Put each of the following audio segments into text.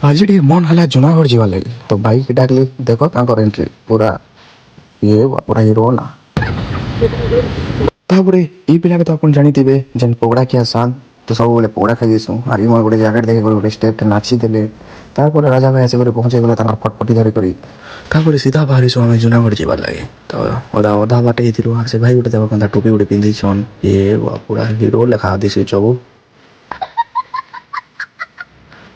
आज मन है जूनागढ़ जीवा लगे तो बाइक डाकली देख एंट्री पूरा ये पूरा हिरो ना तापरे ई पिला तो अपन जानी थे जेन पगड़ा किया सान तो सब बोले पगड़ा खाई दीसु और ई मोर गोटे जैकेट देखे गोटे स्टेप नाची देले तापर राजा भाई ऐसे पहुंचे गले फटफटी धरी करी तापर सीधा बाहरी सो हमें जूनागढ़ जीवा लगे तो ओदा ओधा बाटे हिथिरु से भाई गोटे देख कंदा टोपी गोटे पिंधी छन ये पूरा हिरो लेखा दिसे चबु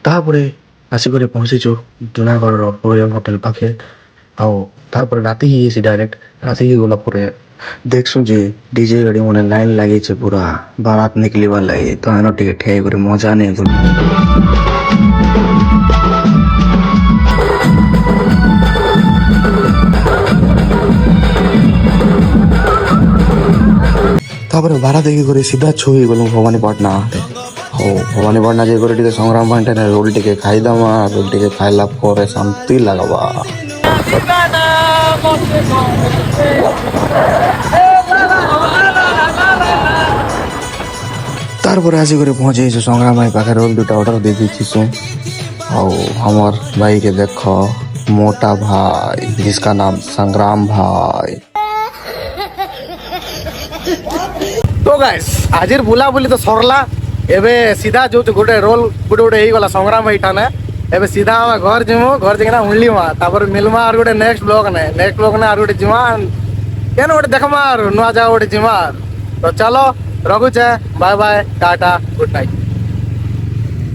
तापरे आसिक पहुँचीचु जूनागढ़ पोरियम होटेल पाखे आउर राति ही डायरेक्ट राति ही गला देखसु जे डीजे गाड़ी मैंने लाइन लगी पूरा बारात निकलवा लगे तो आनो टे ठे मजा नहीं बारा देखी सीधा छुई गलु भवानीपाटना हो भवानीपाटना जे संग्राम पॉइंट रोल टे खाईदमा रोल टे खाइला पर शांति लगवा तार आसिक पहुंचे संग्राम भाई पाखे रोल दुटा ऑर्डर दे दीछू हमार भाई के देख मोटा भाई जिसका नाम संग्राम भाई। तो गाइस आज बुला बुली तो सरला एबे सीधा जो गोटे रोल गोटे गोटे हो गला संग्राम भाई ठाने एबे सीधा हम घर जिमु घर जिना उड़ली मा तापर मिलमा और गोटे नेक्स्ट ब्लॉग ने और गोटे जिमा केन गोटे देखमा नुआ जा गोटे जिमा तो चलो रखुचे bye bye tata good night.